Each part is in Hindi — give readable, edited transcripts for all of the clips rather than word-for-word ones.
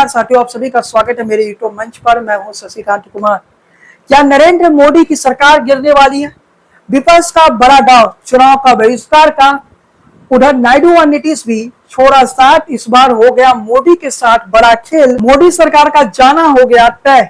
नमस्कार साथियों, आप सभी का स्वागत है मेरे यूट्यूब मंच पर। मैं हूं शशिकांत कुमार। क्या नरेंद्र मोदी की सरकार गिरने वाली है? विपक्ष का बड़ा दाव चुनाव का बहिष्कार का। उधर नायडू और नीतीश भी छोड़ा साथ। इस बार हो गया मोदी के साथ बड़ा खेल। मोदी सरकार का जाना हो गया तय।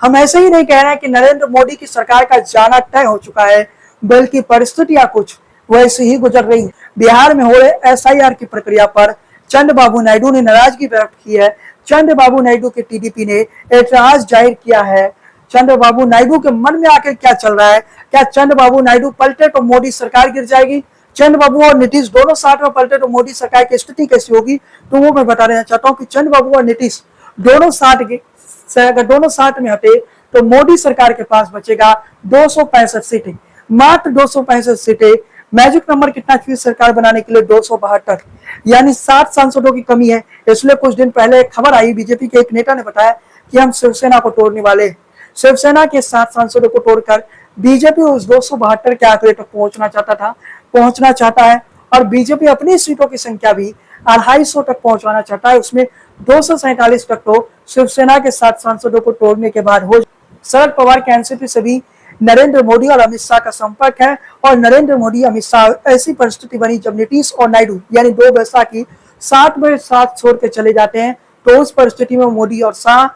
हम ऐसे ही नहीं कह रहे हैं कि नरेंद्र मोदी की सरकार का जाना तय हो चुका है, बल्कि परिस्थितियां कुछ वैसे ही गुजर रही है। बिहार में हो रहे एसआईआर की प्रक्रिया पर चंद्रबाबू नायडू ने नाराजगी व्यक्त की है। चंद्रबाबू नायडू के टीडीपी ने एतराज जाहिर किया है। चंद्रबाबू नायडू के मन में आखिर क्या चल रहा है? क्या चंद्रबाबू नायडू पलटे तो मोदी सरकार गिर जाएगी? चंद्रबाबू और नीतीश दोनों साथ में पलटे तो मोदी सरकार की स्थिति कैसी होगी? तो वो मैं बता देना चाहता हूँ कि चंद्रबाबू और नीतीश दोनों साथ में हटे तो मोदी सरकार के पास बचेगा 265 सीटें, मात्र 265 सीटें। मैजिक नंबर कितना चाहिए सरकार बनाने के लिए? 272, यानी 7 सांसदों की कमी है। इसलिए कुछ दिन पहले एक खबर आई, बीजेपी के एक नेता ने बताया कि हम शिवसेना को तोड़ने वाले हैं। शिवसेना के 7 सांसदों को तोड़कर बीजेपी उस 272 के आंकड़े तक पहुंचना चाहता है और बीजेपी अपनी सीटों की संख्या भी 250 तक पहुंचवाना चाहता है। उसमें 247 तक तो शिवसेना के 7 सांसदों को तोड़ने के बाद हो। शरद पवार के एनसीपी से भी नरेंद्र मोदी और अमित शाह का संपर्क है और नरेंद्र मोदी अमित शाह ऐसी परिस्थिति बनी जब नीतीश और नायडू यानी दो बैसाखी साथ में साथ छोड़ के चले जाते हैं, तो उस परिस्थिति में मोदी और शाह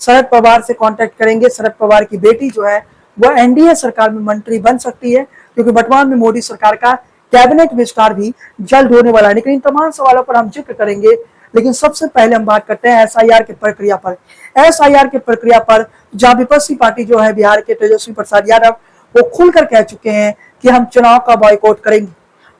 शरद पवार से कांटेक्ट करेंगे। शरद पवार की बेटी जो है वह एनडीए सरकार में मंत्री बन सकती है, क्योंकि वर्तमान में मोदी सरकार का कैबिनेट विस्तार भी जल्द होने वाला है। लेकिन इन तमाम सवालों पर हम जिक्र करेंगे, लेकिन सबसे पहले हम बात करते हैं एसआईआर की प्रक्रिया पर। एसआईआर की प्रक्रिया पर जहां विपक्षी पार्टी जो है बिहार के तेजस्वी प्रसाद यादव वो खुलकर कह चुके हैं कि हम चुनाव का बॉयकॉट करेंगे,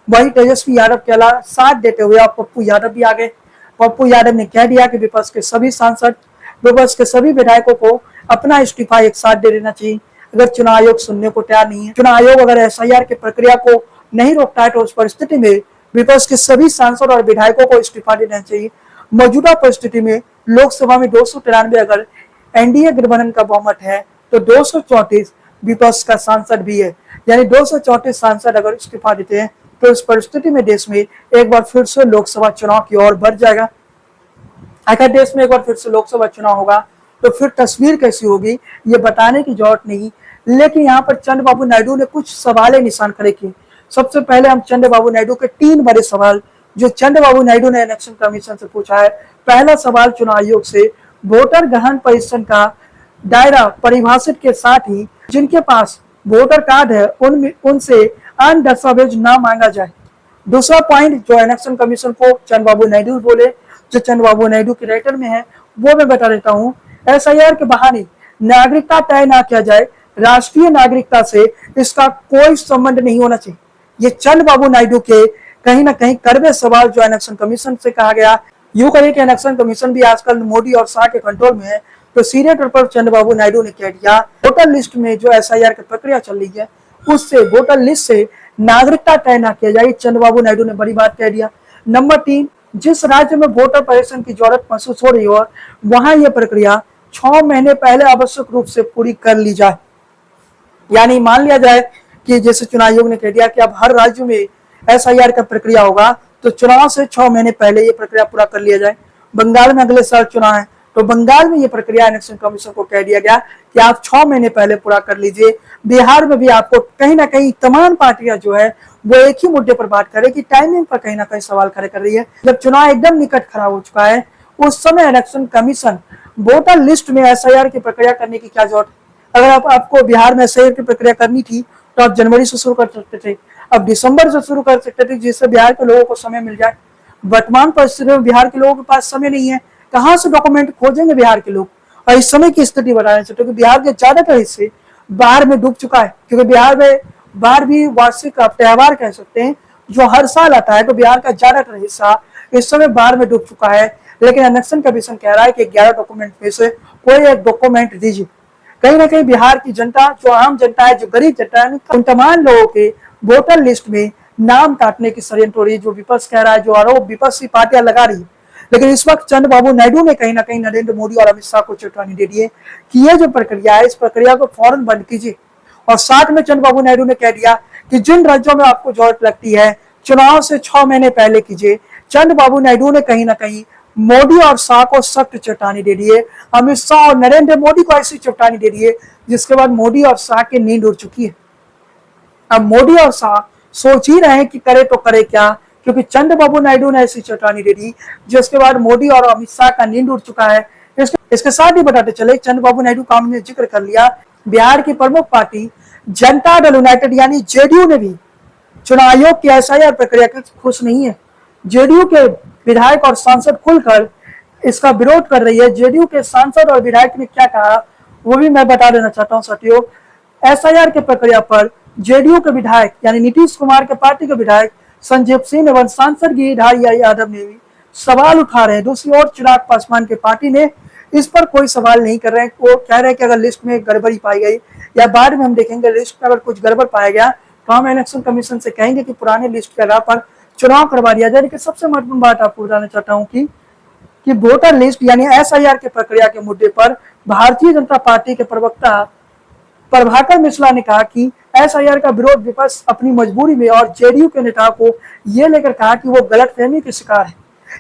वही तेजस्वी यादव के अलावा साथ देते हुए अब पप्पू यादव भी आ गए। पप्पू यादव ने कह दिया कि विपक्ष के सभी सांसद, विपक्ष के सभी विधायकों को अपना इस्तीफा एक साथ दे देना चाहिए। अगर चुनाव आयोग सुनने को तैयार नहीं है, चुनाव आयोग अगर एसआईआर की प्रक्रिया को नहीं रोकता है, तो उस परिस्थिति में विपक्ष के सभी सांसद और विधायकों को इस्तीफा देना चाहिए। मौजूदा परिस्थिति में लोकसभा में 293 अगर एनडीए गठबंधन का बहुमत है, तो 234 विपक्ष का सांसद भी है, यानी 234 सांसद अगर इस्तीफा देते हैं, तो इस परिस्थिति में देश में एक बार फिर से लोकसभा चुनाव की ओर बढ़ जाएगा। अगर देश में एक बार फिर से लोकसभा चुनाव होगा तो फिर तस्वीर कैसी होगी ये बताने की जरूरत नहीं। लेकिन यहाँ पर चंद्रबाबू नायडू ने कुछ सवाल निशान खड़े किए। सबसे पहले हम चंद्रबाबू नायडू के 3 बड़े सवाल जो चंद्रबाबू नायडू ने इलेक्शन कमीशन से पूछा है। पहला सवाल चुनाव आयोग से वोटर ग्रहण परिसर का दायरा परिभाषित के साथ ही जिनके पास वोटर कार्ड है उनसे अन्य दस्तावेज ना मांगा जाए। दूसरा पॉइंट जो इलेक्शन कमीशन को चंद्रबाबू नायडू बोले, जो चंद्रबाबू नायडू के राइटर में है, वो मैं बता देता हूँ। एसआईआर के बहाने नागरिकता तय ना किया जाए, राष्ट्रीय नागरिकता से इसका कोई संबंध नहीं होना चाहिए। ये चंद्रबाबू नायडू के कहीं ना कहीं कड़वे सवाल जो इलेक्शन कमीशन से कहा गया। यूं करें कि इलेक्शन कमीशन भी आजकल मोदी और शाह के कंट्रोल में है, तो सीधे तौर पर चंद्रबाबू नायडू ने कह दिया वोटर लिस्ट में जो एसआईआर की प्रक्रिया चल रही है उससे वोटर लिस्ट से नागरिकता तय ना किया जाए। चंद्रबाबू नायडू ने बड़ी बात कह दिया। नंबर 3, जिस राज्य में वोटर परिवर्तन की जरूरत महसूस हो रही हो वहां यह प्रक्रिया 6 महीने पहले आवश्यक रूप से पूरी कर ली जाए। यानी मान लिया जाए कि जैसे चुनाव आयोग ने कह दिया कि अब हर राज्य में एसआईआर का प्रक्रिया होगा, तो चुनाव से 6 महीने पहले ये प्रक्रिया पूरा कर लिया जाए। बंगाल में अगले साल चुनाव है, तो बंगाल में ये प्रक्रिया इलेक्शन कमीशन को कह दिया गया कि आप 6 महीने पहले पूरा कर लीजिए। बिहार में भी आपको कहीं ना कहीं तमाम पार्टियां जो है वो एक ही मुद्दे पर बात करे कि टाइमिंग पर कहीं ना कहीं सवाल खड़े कर रही है। जब चुनाव एकदम निकट खड़ा हो चुका है, उस समय इलेक्शन कमीशन वोटर लिस्ट में एसआईआर की प्रक्रिया करने की क्या जरूरत है? अगर आपको बिहार में एसआईआर की प्रक्रिया करनी थी तो आप जनवरी से शुरू कर सकते थे, अब दिसंबर से शुरू कर सकते थे, जिससे बिहार के लोगों को समय मिल जाए। वर्तमान परिस्थिति में बिहार के लोगों के पास समय नहीं है, कहां से डॉक्यूमेंट खोजेंगे बिहार के लोग? और इस समय की स्थिति बताना चाहते कि बिहार के ज्यादातर हिस्से बाढ़ में डूब चुका है, क्योंकि बिहार में बाढ़ भी वार्षिक त्योहार कह सकते हैं जो हर साल आता है, तो बिहार का ज्यादातर हिस्सा इस समय बाढ़ में डूब चुका है। लेकिन इलेक्शन कमीशन कह रहा है कि 11 डॉक्यूमेंट में से कोई एक डॉक्यूमेंट दीजिए। कहीं ना कहीं बिहार की जनता, जो आम जनता है, जो गरीब जनता है, उन तमाम लोगों के वोटर लिस्ट में नाम काटने की षड्यंत्र हो रही है, जो विपक्ष कह रहा है, जो आरोप विपक्षी पार्टियां लगा रही है। लेकिन इस वक्त चंद्रबाबू नायडू ने कहीं ना कहीं नरेंद्र मोदी और अमित शाह को चेतावनी दे दी है कि ये जो प्रक्रिया है, इस प्रक्रिया को फौरन बंद कीजिए। और साथ में चंद्रबाबू नायडू ने कह दिया कि जिन राज्यों में आपको जरूरत लगती है, चुनाव से 6 महीने पहले कीजिए। चंद्रबाबू नायडू ने कहीं ना कहीं मोदी और शाह को सख्त चेतावनी दे दी है। अमित शाह और नरेंद्र मोदी को ऐसी चेतावनी दे दी है जिसके बाद मोदी और शाह की नींद उड़ चुकी है। अब मोदी और शाह सोच ही रहे हैं कि करे तो करे क्या, क्योंकि चंद्रबाबू नायडू ने ऐसी चेतावनी दे दी जिसके बाद मोदी और अमित शाह का नींद उड़ चुका है। इसके साथ ही बताते चले, चंद्रबाबू नायडू का हमने जिक्र कर लिया, बिहार की प्रमुख पार्टी जनता दल यूनाइटेड यानी जेडीयू ने भी चुनाव आयोग की एसआईआर प्रक्रिया से खुश नहीं है। जेडीयू के विधायक और सांसद खुलकर इसका विरोध कर रही है। जेडीयू के सांसद और विधायक ने क्या कहा वो भी मैं बता देना चाहता हूँ साथियों। एसआईआर की प्रक्रिया पर जेडीयू के विधायक यानी नीतीश कुमार के पार्टी के विधायक संजीव सिंह एवं सांसद गिरिधारी यादव ने भी सवाल उठा रहे हैं। दूसरी ओर चिराग पासवान की पार्टी ने इस पर कोई सवाल नहीं कर रहे हैं। वो कह रहे हैं कि अगर लिस्ट में गड़बड़ी पाई गई या बाद में हम देखेंगे लिस्ट में अगर कुछ गड़बड़ पाया गया तो हम इलेक्शन कमीशन से कहेंगे कि पुराने लिस्ट के आधार पर चुनाव करवा दिया जाए। लेकिन सबसे महत्वपूर्ण बात आपको बताना चाहता हूँ कि वोटर लिस्ट यानी एसआईआर की प्रक्रिया के मुद्दे पर भारतीय जनता पार्टी के प्रवक्ता प्रभाकर मिश्रा ने कहा कि एसआईआर का विरोध विपक्ष अपनी मजबूरी में और जेडीयू के नेताओं को यह लेकर कहा कि वो गलतफहमी के शिकार है।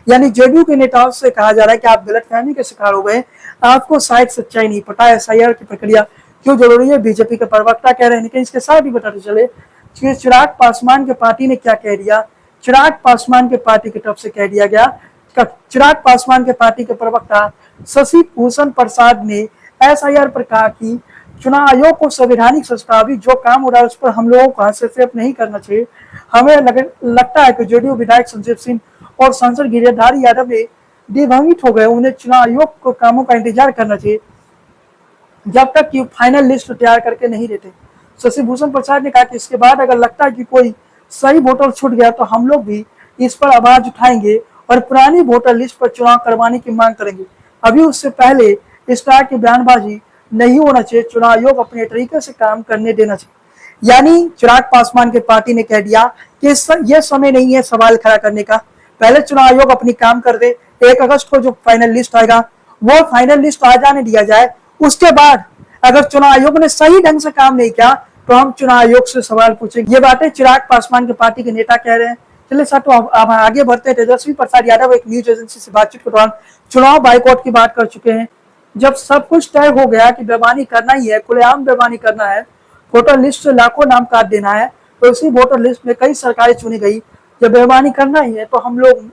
यानी जेडीयू के नेताओं से कहा जा रहा है कि आप गलतफहमी के शिकार हो गए, आपको शायद सच्चाई नहीं पता एसआईआर की प्रक्रिया क्यों जरूरी है, बीजेपी के प्रवक्ता कह रहे हैं। लेकिन इसके साथ ही बताते चले कि चिराग पासवान के पार्टी ने क्या कह दिया। चिराग पासवान के पार्टी की तरफ से कह दिया गया, चिराग पासवान के पार्टी के प्रवक्ता शशि भूषण प्रसाद ने एसआईआर पर कहा कि चुनाव आयोग को संवैधानिक संस्था अभी जो काम हो रहा है उस पर हम लोगों को हस्तक्षेप नहीं करना चाहिए। हमें लगता है कि जेडीयू विधायक संजीव सिंह और सांसद गिरिधारी यादव ने दिग्भ्रमित हो गए, उन्हें चुनाव आयोग को कामों का इंतजार करना चाहिए जब तक कि फाइनल लिस्ट तैयार करके नहीं देते। शशि भूषण प्रसाद ने कहा कि इसके बाद अगर लगता है कि कोई सही वोटर छूट गया तो हम लोग भी इस पर आवाज उठाएंगे और पुरानी वोटर लिस्ट पर चुनाव करवाने की मांग करेंगे। अभी उससे पहले इस तरह की बयानबाजी नहीं होना चाहिए, चुनाव आयोग अपने तरीके से काम करने देना चाहिए। यानी चिराग पासवान की पार्टी ने कह दिया कि यह समय नहीं है सवाल खड़ा करने का, पहले चुनाव आयोग अपनी काम कर दे, 1 अगस्त को जो फाइनल लिस्ट आएगा वो फाइनल लिस्ट आ जाने दिया जाए। उसके बाद अगर चुनाव आयोग ने सही ढंग से काम नहीं किया तो हम चुनाव आयोग से सवाल पूछेंगे। ये बातें चिराग पासवान की पार्टी के नेता कह रहे हैं। चलिए साथियों अब आगे बढ़ते हैं। तेजस्वी प्रसाद यादव एक न्यूज एजेंसी से बातचीत के दौरान चुनाव बाइकआउट की बात कर चुके हैं। जब सब कुछ तय हो गया कि बेईमानी करना ही है, खुलेआम बेईमानी करना है, वोटर लिस्ट से लाखों नाम काट देना है, तो इसी वोटर लिस्ट में कई सरकारें चुनी गई। जब बेईमानी करना ही है तो हम लोग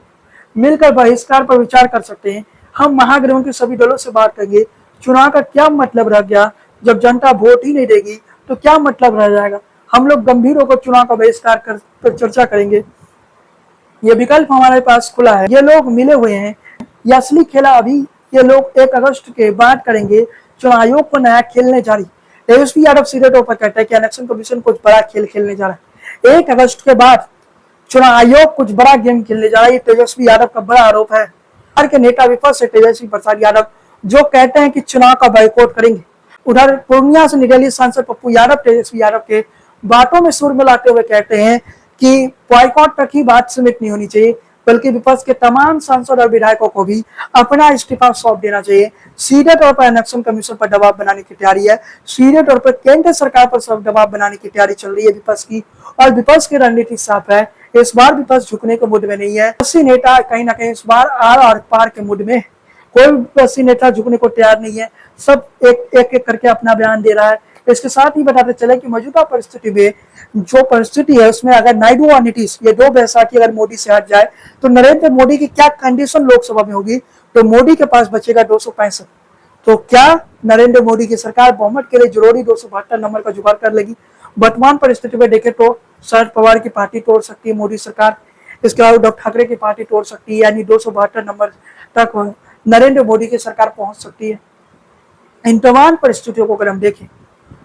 मिलकर बहिष्कार पर विचार कर सकते हैं। हम महागृहों के सभी दलों से बात करेंगे। चुनाव का क्या मतलब रह गया, जब जनता वोट ही नहीं देगी तो क्या मतलब रह जाएगा। हम लोग गंभीर होकर चुनाव का बहिष्कार पर चर्चा करेंगे। ये विकल्प हमारे पास खुला है। ये लोग मिले हुए हैं, ये असली खेला अभी ये लोग 1 अगस्त के बाद करेंगे। चुनाव आयोग को नया खेलने जारी। तेजस्वी यादव सीधे तौर पर कहते हैं कि इलेक्शन कमीशन कुछ बड़ा खेल खेलने जा रहा है। 1 अगस्त के बाद चुनाव आयोग कुछ बड़ा गेम खेलने जा रहा है। तेजस्वी यादव का बड़ा आरोप है। बिहार के नेता विपक्ष से तेजस्वी प्रसाद यादव जो कहते हैं कि चुनाव का बाइकआउट करेंगे। उधर पूर्णिया से निर्दलीय सांसद पप्पू यादव तेजस्वी यादव के बातों में सुर मिलाते हुए कहते हैं कि बाइकआउट तक ही बात सीमित नहीं होनी चाहिए, बल्कि विपक्ष के तमाम सांसद और विधायकों को भी अपना इस्तीफा सौंप देना चाहिए। सीधे तौर पर इलेक्शन कमीशन पर दबाव बनाने की तैयारी है। सीधे तौर पर केंद्र सरकार पर सब दबाव बनाने की तैयारी चल रही है विपक्ष की, और विपक्ष की रणनीति साफ है। इस बार विपक्ष झुकने के मुद्दे में नहीं है। विपक्षी नेता कहीं ना कहीं इस बार आर और पार के मुद्दे में, कोई विपक्षी नेता झुकने को तैयार नहीं है। सब एक करके अपना बयान दे रहा है। इसके साथ ही बताते चले कि मौजूदा परिस्थिति में जो परिस्थिति है उसमें अगर नायडू और नीतीश ये दो बैसाखी अगर मोदी से हट जाए तो नरेंद्र मोदी की क्या कंडीशन लोकसभा में होगी। तो मोदी के पास बचेगा 265। तो क्या नरेंद्र मोदी की सरकार बहुमत के लिए जरूरी 272 नंबर का जुगाड़ कर लेगी। वर्तमान परिस्थिति में देखें तो शरद पवार की पार्टी तोड़ सकती है मोदी सरकार, इसके अलावा उद्धव ठाकरे की पार्टी तोड़ सकती है, यानी 272 नंबर तक नरेंद्र मोदी की सरकार पहुंच सकती है। इन तमाम परिस्थितियों को अगर हम देखें,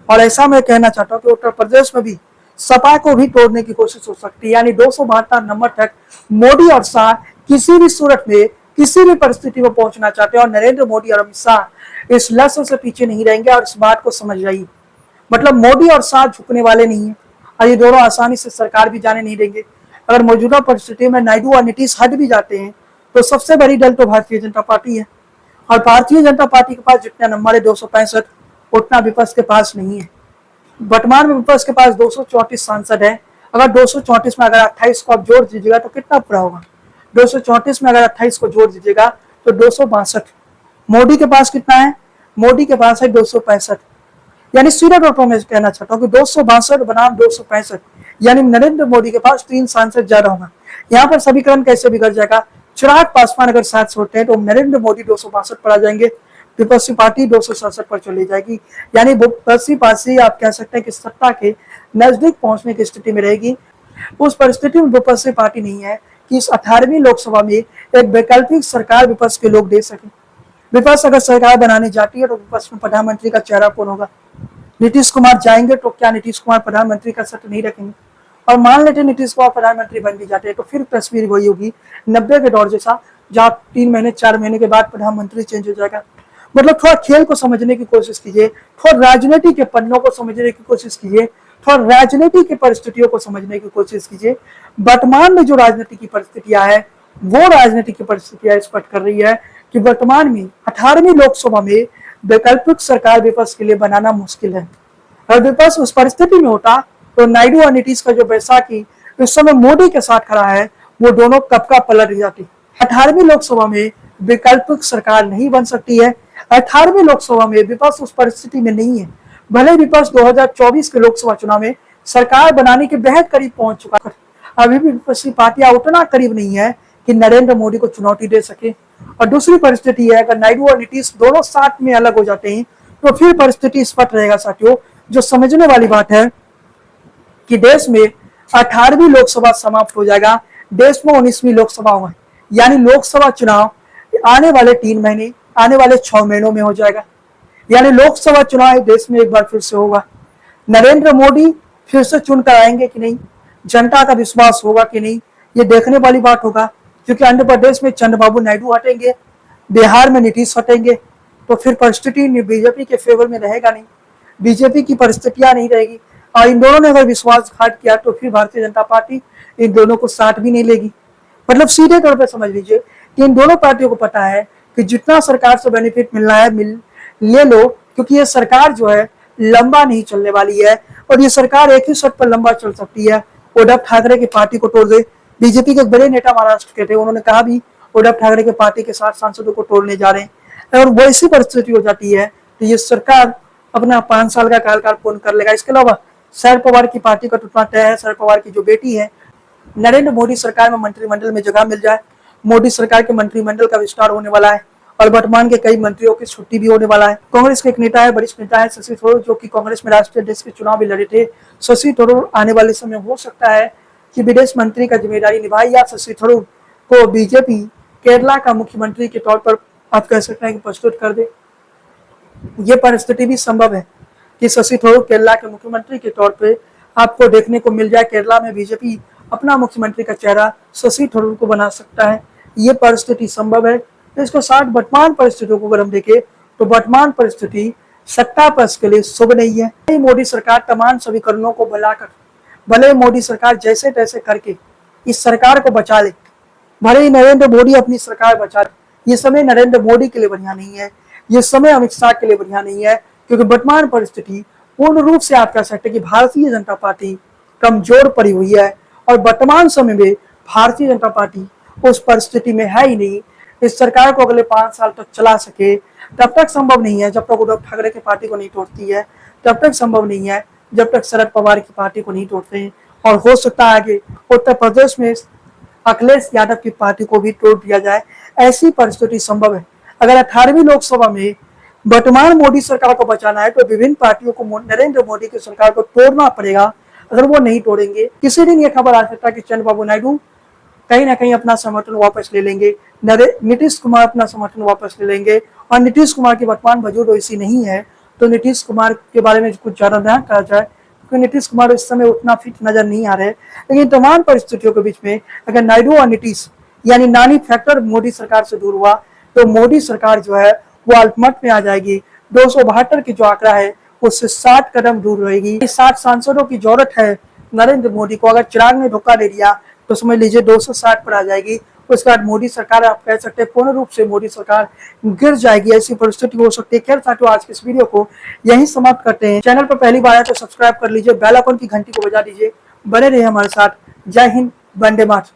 और ऐसा मैं कहना चाहता हूँ कि उत्तर प्रदेश में भी सपा को भी तोड़ने की कोशिश हो सकती है, यानी 272 नंबर तक मोदी और शाह किसी भी सूरत में किसी भी परिस्थिति में पहुंचना चाहते हैं। और नरेंद्र मोदी और अमित शाह इस लक्ष्य से पीछे नहीं रहेंगे, और इस बात को समझ जाइए। मतलब मोदी और शाह झुकने वाले नहीं है, और ये दोनों आसानी से सरकार भी जाने नहीं देंगे। अगर मौजूदा परिस्थिति में नायडू और नीतीश हट भी जाते हैं तो सबसे बड़ी दल तो भारतीय जनता पार्टी है, और भारतीय जनता पार्टी के पास जितना नंबर है 265 उतना विपक्ष के पास नहीं है। वर्तमान में विपक्ष के पास 234 सांसद है। अगर 234 में अगर 28 को आप जोड़ दीजिएगा तो कितना पूरा होगा। 234 में अगर 28 को जोड़ दीजिएगा तो 262। मोदी के पास कितना है? मोदी के पास है 265। यानी सीधे तौर पर मैं कहना चाहता हूँ कि 262 बनाम 265, यानी नरेंद्र मोदी के पास 3 सांसद ज्यादा होगा। यहाँ पर समीकरण कैसे बिगड़ जाएगा? चिराग पासवान अगर 7 से होते हैं तो नरेंद्र मोदी 262 पर आ जाएंगे, विपक्षी पार्टी 267 पर चली जाएगी। यानी विपक्षी पार्टी आप कह सकते हैं कि सत्ता के नजदीक पहुंचने की स्थिति में रहेगी। उस परिस्थिति में विपक्षी पार्टी नहीं है कि इस 18वीं लोकसभा में एक वैकल्पिक सरकार विपक्ष के लोग दे सके। विपक्ष अगर सरकार बनाने जाती है तो विपक्ष में प्रधानमंत्री का चेहरा कौन होगा? नीतीश कुमार जाएंगे तो क्या नीतीश कुमार प्रधानमंत्री का सत्र नहीं रखेंगे? और मान लेते नीतीश कुमार प्रधानमंत्री बन भी जाते हैं तो फिर तस्वीर वही होगी 90 के दौर जैसा, जहाँ 3 महीने 4 महीने के बाद प्रधानमंत्री चेंज हो जाएगा। मतलब थोड़ा खेल को समझने की कोशिश कीजिए, थोड़ा राजनीति के पन्नों को समझने की कोशिश कीजिए, थोड़ा राजनीति की परिस्थितियों को समझने की कोशिश कीजिए। वर्तमान में जो राजनीति की परिस्थितियां है वो राजनीति की परिस्थितियां स्पष्ट कर रही है कि वर्तमान में 18वीं लोकसभा में वैकल्पिक सरकार विपक्ष के लिए बनाना मुश्किल है। अगर विपक्ष उस परिस्थिति में होता तो नायडू और नीतीश का जो बैसाखी इस समय मोदी के साथ खड़ा है वो दोनों कब का पलट जाती। 18वीं लोकसभा में वैकल्पिक सरकार नहीं बन सकती है। 18वीं लोकसभा में विपक्ष उस परिस्थिति में नहीं है। भले विपक्ष 2024 के लोकसभा चुनाव में सरकार बनाने के बेहद करीब पहुंच चुका है, अभी भी विपक्षी पार्टियां उतना करीब नहीं है कि नरेंद्र मोदी को चुनौती दे सके। और दूसरी परिस्थिति है अगर नायडू और नीतीश दोनों साथ में अलग हो जाते हैं तो फिर परिस्थिति स्पष्ट रहेगा साथियों। जो समझने वाली बात है कि देश में 18वीं लोकसभा समाप्त हो जाएगा, देश में 19वीं लोकसभा होगा। यानी लोकसभा चुनाव आने वाले 3 महीने, आने वाले 6 महीनों में हो जाएगा। यानी लोकसभा चुनाव देश में एक बार फिर से होगा। नरेंद्र मोदी फिर से चुनकर आएंगे कि नहीं, जनता का विश्वास होगा कि नहीं, ये देखने वाली बात होगा। क्योंकि आंध्र प्रदेश में चंद्रबाबू नायडू हटेंगे, बिहार में नीतीश हटेंगे, तो फिर परिस्थिति बीजेपी के फेवर में रहेगा नहीं, बीजेपी की परिस्थितियां नहीं रहेगी। और इन दोनों ने अगर विश्वासघात किया तो फिर भारतीय जनता पार्टी इन दोनों को साथ भी नहीं लेगी। मतलब सीधे तौर पर समझ लीजिए कि इन दोनों पार्टियों को पता है कि जितना सरकार से बेनिफिट मिलना है ले लो, क्योंकि ये सरकार जो है लंबा नहीं चलने वाली है। और ये सरकार एक ही शर्त पर लंबा चल सकती है, उद्धव ठाकरे की पार्टी को तोड़ दे। बीजेपी के एक बड़े नेता महाराष्ट्र के थे, उन्होंने कहा भी उद्धव ठाकरे की पार्टी के 7 सांसदों को तोड़ने जा रहे हैं। और वैसी परिस्थिति हो जाती है तो ये सरकार अपना 5 साल का कार्यकाल पूर्ण कर लेगा। इसके अलावा शरद पवार की पार्टी का टूटना तय है। शरद पवार की जो बेटी है, नरेंद्र मोदी सरकार में मंत्रिमंडल में जगह मिल जाए, मोदी सरकार के मंत्रिमंडल का विस्तार होने वाला है और वर्तमान के कई मंत्रियों की छुट्टी भी होने वाला है। कांग्रेस के एक नेता है, वरिष्ठ नेता है शशि थरूर, जो कि कांग्रेस में राष्ट्रीय अध्यक्ष के चुनाव भी लड़े थे। शशि थरूर आने वाले समय हो सकता है कि विदेश मंत्री का जिम्मेदारी निभाए या शशि थरूर को बीजेपी केरला का मुख्यमंत्री के तौर पर आप कह सकते हैं कि प्रस्तुत कर दे। ये परिस्थिति भी संभव है कि शशि थरूर केरला के मुख्यमंत्री के तौर पे आपको देखने को मिल जाए। केरला में बीजेपी अपना मुख्यमंत्री का चेहरा शशि थरूर को बना सकता है, ये परिस्थिति संभव है। इसके साथ वर्तमान परिस्थितियों को अगर हम देखें तो वर्तमान परिस्थिति सत्ता पक्ष के लिए शुभ नहीं है। मोदी सरकार तमाम समीकरणों को बुलाकर, भले मोदी सरकार जैसे तैसे करके इस सरकार को बचा ले, भले ही नरेंद्र मोदी अपनी सरकार बचा ले, ये समय नरेंद्र मोदी के लिए बढ़िया नहीं है, ये समय अमित शाह के लिए बढ़िया नहीं है। क्योंकि वर्तमान परिस्थिति पूर्ण रूप से आप कह सकते हैं कि भारतीय जनता पार्टी कमजोर पड़ी हुई है और वर्तमान समय में भारतीय जनता पार्टी उस परिस्थिति में है ही नहीं इस सरकार को अगले 5 साल तक चला सके। तब तक संभव नहीं है जब तक उद्धव ठाकरे की पार्टी को नहीं तोड़ती है, तब तक संभव नहीं है जब तक शरद पवार की पार्टी को नहीं तोड़ते हैं। और हो सकता है कि उत्तर प्रदेश में अखिलेश यादव की पार्टी को भी तोड़ दिया जाए, ऐसी परिस्थिति संभव है। अगर 18वीं लोकसभा में वर्तमान मोदी सरकार को बचाना है तो विभिन्न पार्टियों को नरेंद्र मोदी की सरकार को तोड़ना पड़ेगा। अगर वो नहीं तोड़ेंगे, किसी दिन ये खबर आ सकता है कि चंद्रबाबू नायडू कहीं ना कहीं अपना समर्थन वापस ले लेंगे, नीतीश कुमार अपना समर्थन वापस ले लेंगे। और नीतीश कुमार की वर्तमान वजूद ऐसी नहीं है तो नीतीश कुमार के बारे में कुछ ज्यादा ध्यान कहा जाए, क्योंकि नीतीश कुमार इस समय उतना फिट नजर नहीं आ रहे। लेकिन तमाम परिस्थितियों के बीच में अगर नायडू और नीतीश यानी नानी फैक्टर मोदी सरकार से दूर हुआ तो मोदी सरकार जो है वो अल्पमत में आ जाएगी। 272 की जो आंकड़ा है उससे 60 कदम दूर रहेगी। 60 सांसदों की जरूरत है नरेंद्र मोदी को। अगर चिराग ने धोखा दे दिया तो समझ लीजिए 260 पर आ जाएगी। उसके बाद मोदी सरकार आप कह सकते हैं पूर्ण रूप से मोदी सरकार गिर जाएगी, ऐसी परिस्थिति हो सकती है। खैर साथियों, आज के इस वीडियो को यहीं समाप्त करते हैं। चैनल पर पहली बार है तो सब्सक्राइब कर लीजिए, बेल आइकन की घंटी को बजा दीजिए। बने रहिए हमारे साथ। जय हिंद, वंदे मातरम।